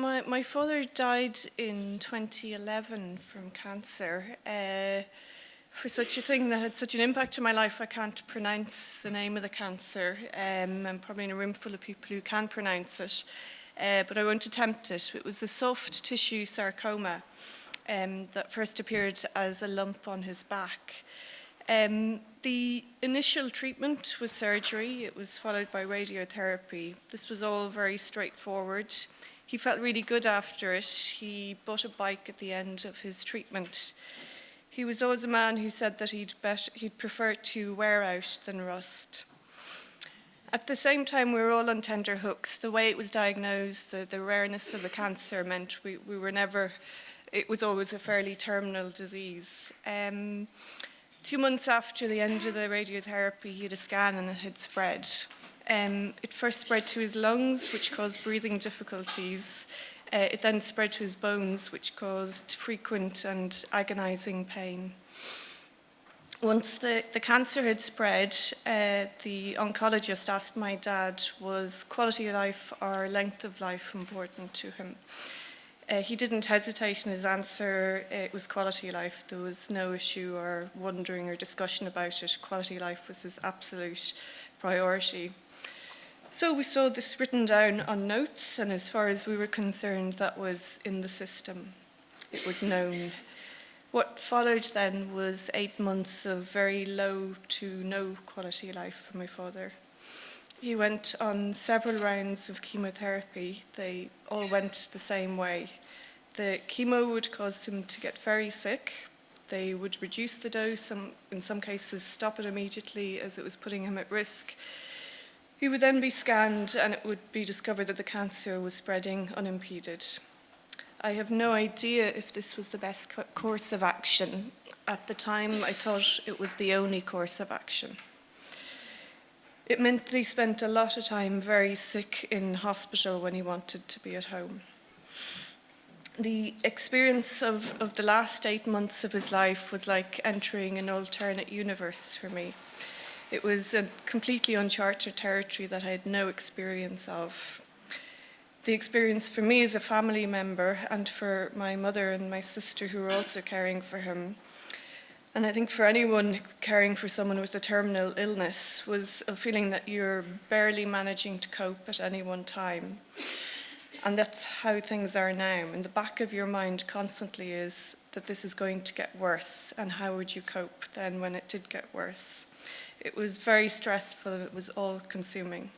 my father died in 2011 from cancer. For such a thing that had such an impact on my life, I can't pronounce the name of the cancer. I'm probably in a room full of people who can pronounce it, but I won't attempt it. It was a soft tissue sarcoma that first appeared as a lump on his back. The initial treatment was surgery. It was followed by radiotherapy. This was all very straightforward. He felt really good after it. He bought a bike at the end of his treatment. He was always a man who said that he'd prefer to wear out than rust. At the same time, we were all on tender hooks. The way it was diagnosed, the rareness of the cancer meant we were never, it was always a fairly terminal disease. 2 months after the end of the radiotherapy, he had a scan and it had spread. It first spread to his lungs, which caused breathing difficulties. It then spread to his bones, which caused frequent and agonizing pain. Once the cancer had spread, the oncologist asked my dad, was quality of life or length of life important to him? He didn't hesitate in his answer. It was quality of life. There was no issue or wondering or discussion about it. Quality of life was his absolute priority. So we saw this written down on notes, and as far as we were concerned, that was in the system. It was known. What followed then was 8 months of very low to no quality of life for my father. He went on several rounds of chemotherapy. They all went the same way. The chemo would cause him to get very sick. They would reduce the dose, in some cases stop it immediately as it was putting him at risk. He would then be scanned and it would be discovered that the cancer was spreading unimpeded. I have no idea if this was the best course of action. At the time, I thought it was the only course of action. It meant that he spent a lot of time very sick in hospital when he wanted to be at home. The experience of the last 8 months of his life was like entering an alternate universe for me. It was a completely uncharted territory that I had no experience of. The experience for me as a family member and for my mother and my sister who were also caring for him, and I think for anyone caring for someone with a terminal illness, was a feeling that you're barely managing to cope at any one time. And that's how things are now. In the back of your mind constantly is that this is going to get worse, and how would you cope then when it did get worse? It was very stressful and it was all-consuming.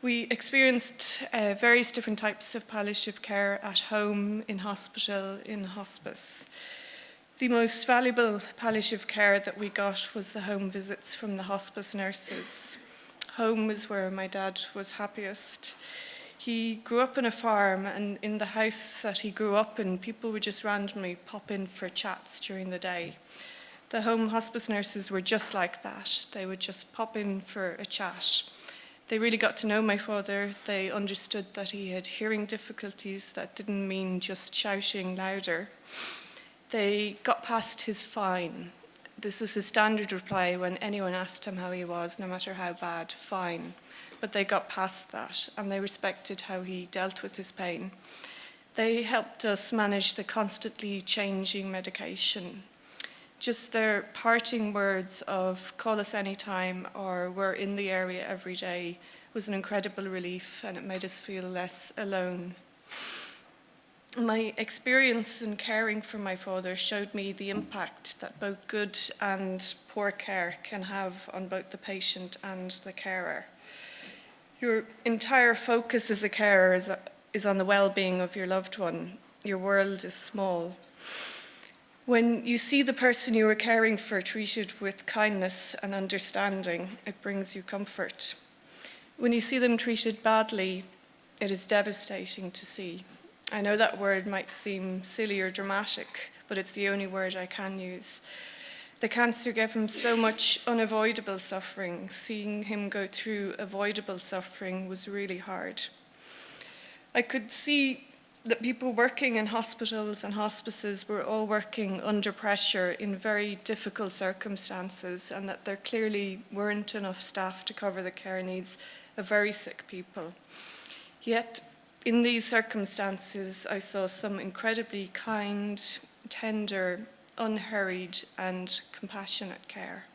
We experienced various different types of palliative care at home, in hospital, in hospice. The most valuable palliative care that we got was the home visits from the hospice nurses. Home is where my dad was happiest. He grew up on a farm, and in the house that he grew up in, people would just randomly pop in for chats during the day. The home hospice nurses were just like that. They would just pop in for a chat. They really got to know my father. They understood that he had hearing difficulties. That didn't mean just shouting louder. They got past his fine. This was his standard reply when anyone asked him how he was, no matter how bad, fine. But they got past that, and they respected how he dealt with his pain. They helped us manage the constantly changing medication. Just their parting words of call us anytime or we're in the area every day was an incredible relief, and it made us feel less alone. My experience in caring for my father showed me the impact that both good and poor care can have on both the patient and the carer. Your entire focus as a carer is on the well-being of your loved one. Your world is small. When you see the person you are caring for treated with kindness and understanding, it brings you comfort. When you see them treated badly, it is devastating to see. I know that word might seem silly or dramatic, but it's the only word I can use. The cancer gave him so much unavoidable suffering. Seeing him go through avoidable suffering was really hard. I could see that people working in hospitals and hospices were all working under pressure in very difficult circumstances, and that there clearly weren't enough staff to cover the care needs of very sick people. Yet, in these circumstances, I saw some incredibly kind, tender, unhurried and compassionate care.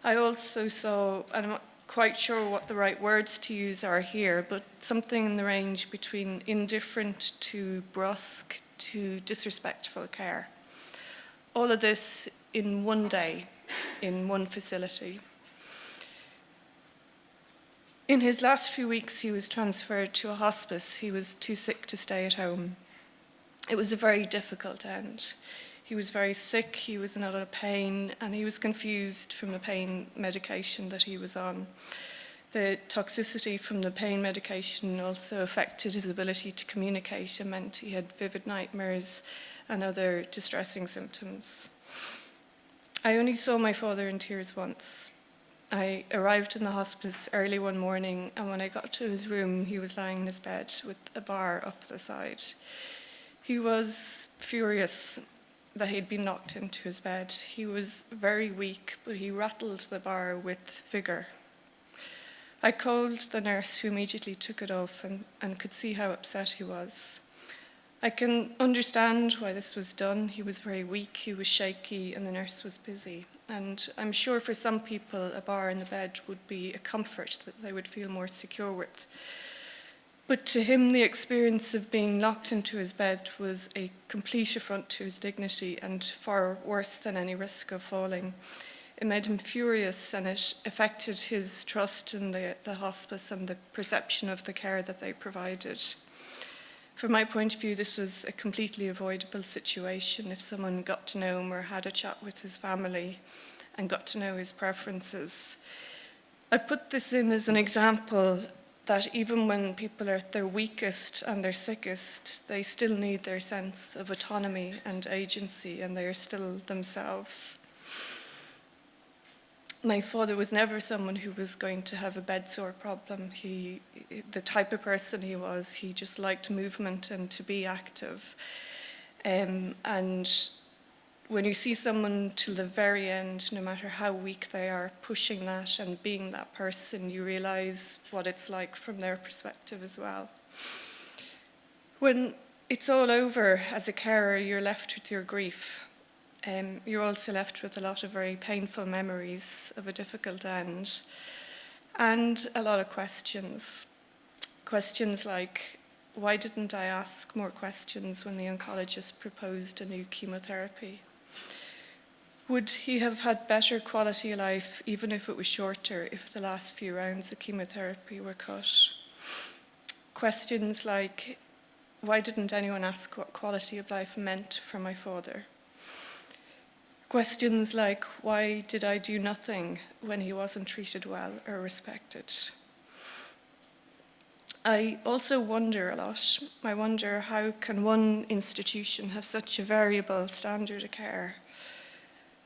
I also saw, and I'm not quite sure what the right words to use are here, but something in the range between indifferent to brusque to disrespectful care. All of this in one day, in one facility. In his last few weeks, he was transferred to a hospice. He was too sick to stay at home. It was a very difficult end. He was very sick, he was in a lot of pain, and he was confused from the pain medication that he was on. The toxicity from the pain medication also affected his ability to communicate and meant he had vivid nightmares and other distressing symptoms. I only saw my father in tears once. I arrived in the hospice early one morning, and when I got to his room, he was lying in his bed with a bar up the side. He was furious that he'd been knocked into his bed. He was very weak, but he rattled the bar with vigour. I called the nurse, who immediately took it off and could see how upset he was. I can understand why this was done. He was very weak, he was shaky, and the nurse was busy. And I'm sure for some people, a bar in the bed would be a comfort that they would feel more secure with. But to him, the experience of being locked into his bed was a complete affront to his dignity and far worse than any risk of falling. It made him furious, and it affected his trust in the hospice and the perception of the care that they provided. From my point of view, this was a completely avoidable situation if someone got to know him or had a chat with his family and got to know his preferences. I put this in as an example that even when people are at their weakest and their sickest, they still need their sense of autonomy and agency, and they are still themselves. My father was never someone who was going to have a bedsore problem. The type of person he was, he just liked movement and to be active. And when you see someone till the very end, no matter how weak they are, pushing that and being that person, you realise what it's like from their perspective as well. When it's all over as a carer, you're left with your grief. You're also left with a lot of very painful memories of a difficult end and a lot of questions. Questions like, why didn't I ask more questions when the oncologist proposed a new chemotherapy? Would he have had better quality of life, even if it was shorter, if the last few rounds of chemotherapy were cut? Questions like, why didn't anyone ask what quality of life meant for my father? Questions like, why did I do nothing when he wasn't treated well or respected? I also wonder a lot. I wonder, how can one institution have such a variable standard of care?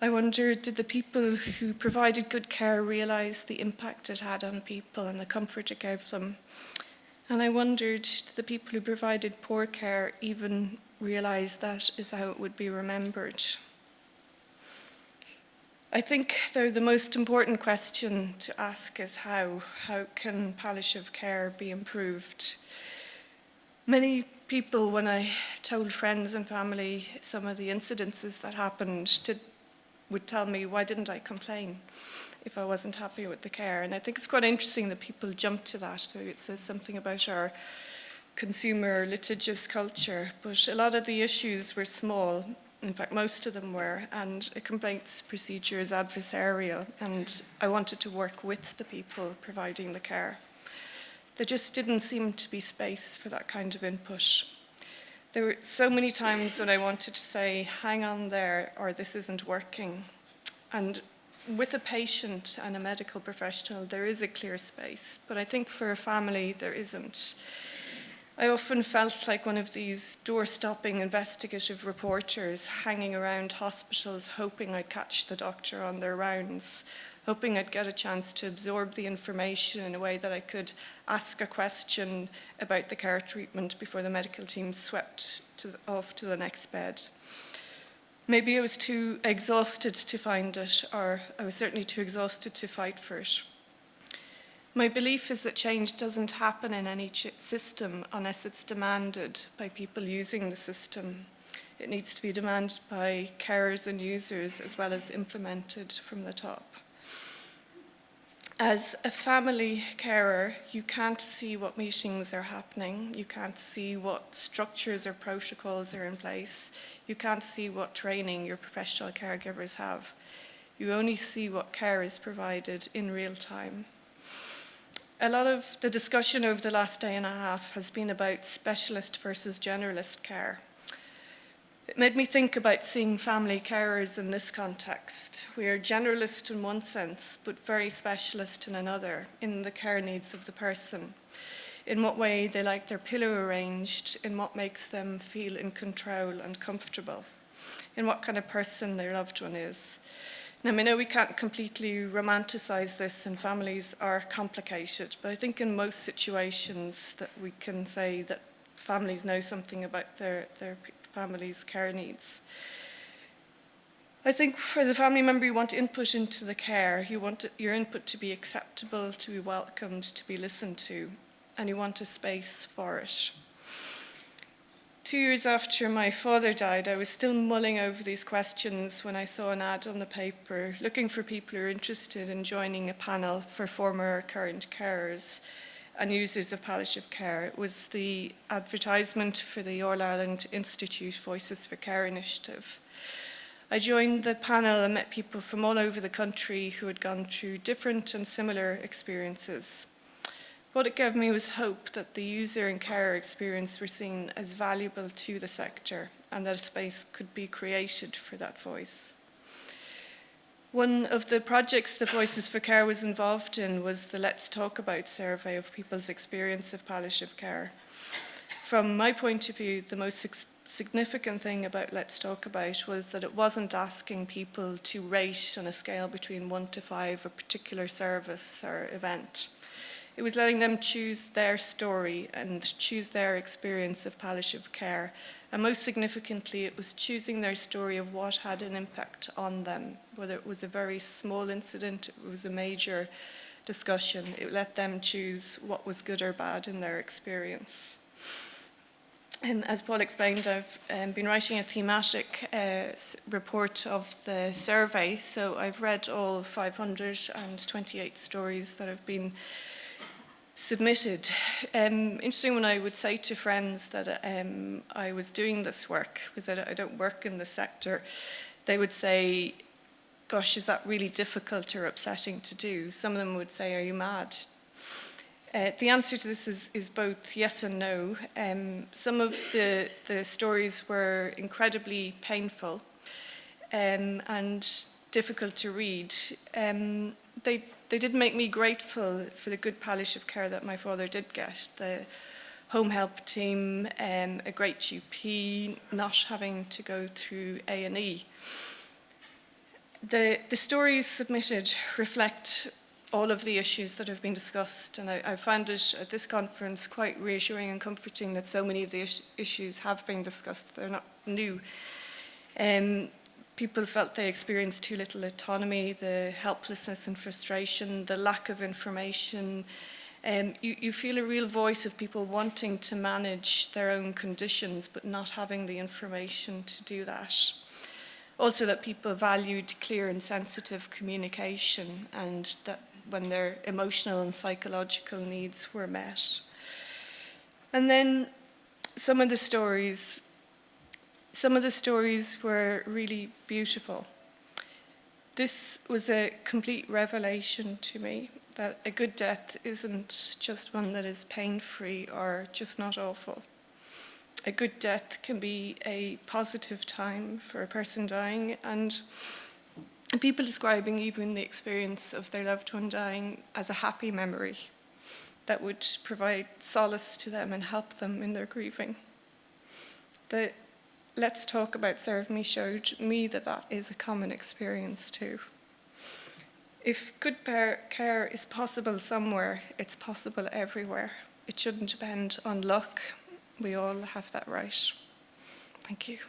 I wonder, did the people who provided good care realise the impact it had on people and the comfort it gave them? And I wondered, did the people who provided poor care even realise that is how it would be remembered? I think, though, the most important question to ask is how. How can palliative care be improved? Many people, when I told friends and family some of the incidences that happened, would tell me, why didn't I complain if I wasn't happy with the care? And I think it's quite interesting that people jump to that. So it says something about our consumer litigious culture, but a lot of the issues were small. In fact, most of them were, and a complaints procedure is adversarial, and I wanted to work with the people providing the care. There just didn't seem to be space for that kind of input. There were so many times when I wanted to say, hang on there, or this isn't working. And with a patient and a medical professional, there is a clear space, but I think for a family, there isn't. I often felt like one of these door-stopping investigative reporters hanging around hospitals, hoping I'd catch the doctor on their rounds, hoping I'd get a chance to absorb the information in a way that I could ask a question about the care treatment before the medical team swept off to the next bed. Maybe I was too exhausted to find it, or I was certainly too exhausted to fight for it. My belief is that change doesn't happen in any system unless it's demanded by people using the system. It needs to be demanded by carers and users as well as implemented from the top. As a family carer, you can't see what meetings are happening. You can't see what structures or protocols are in place. You can't see what training your professional caregivers have. You only see what care is provided in real time. A lot of the discussion over the last day and a half has been about specialist versus generalist care. It made me think about seeing family carers in this context. We are generalist in one sense, but very specialist in another, in the care needs of the person, in what way they like their pillow arranged, in what makes them feel in control and comfortable, in what kind of person their loved one is. Now, I know we can't completely romanticize this, and families are complicated, but I think in most situations that we can say that families know something about their family's care needs. I think for the family member, you want input into the care. You want your input to be acceptable, to be welcomed, to be listened to, and you want a space for it. 2 years after my father died, I was still mulling over these questions when I saw an ad on the paper looking for people who are interested in joining a panel for former or current carers and users of palliative care. It was the advertisement for the All Ireland Institute Voices for Care initiative. I joined the panel and met people from all over the country who had gone through different and similar experiences. What it gave me was hope that the user and carer experience were seen as valuable to the sector and that a space could be created for that voice. One of the projects the Voices for Care was involved in was the Let's Talk About survey of people's experience of palliative care. From my point of view, the most significant thing about Let's Talk About was that it wasn't asking people to rate on a scale between 1 to 5 a particular service or event. It was letting them choose their story and choose their experience of palliative care. And most significantly, it was choosing their story of what had an impact on them, whether it was a very small incident, it was a major discussion. It let them choose what was good or bad in their experience. As Paul explained, I've been writing a thematic report of the survey, so I've read all 528 stories that have been submitted. Interesting when I would say to friends that I was doing this work, because I don't work in the sector, they would say, gosh, is that really difficult or upsetting to do? Some of them would say, are you mad? The answer to this is both yes and no. Some of the stories were incredibly painful and difficult to read. They did make me grateful for the good palliative care that my father did get. The home help team, a great GP, not having to go through A&E. The stories submitted reflect all of the issues that have been discussed, and I found it at this conference quite reassuring and comforting that so many of the issues have been discussed. They're not new. People felt they experienced too little autonomy, the helplessness and frustration, the lack of information. You feel a real voice of people wanting to manage their own conditions but not having the information to do that. Also that people valued clear and sensitive communication, and that when their emotional and psychological needs were met. And then some of the stories were really beautiful. This was a complete revelation to me, that a good death isn't just one that is pain-free or just not awful. A good death can be a positive time for a person dying, and people describing even the experience of their loved one dying as a happy memory that would provide solace to them and help them in their grieving. The Let's Talk About survey showed me that that is a common experience too. If good care is possible somewhere, it's possible everywhere. It shouldn't depend on luck. We all have that right. Thank you.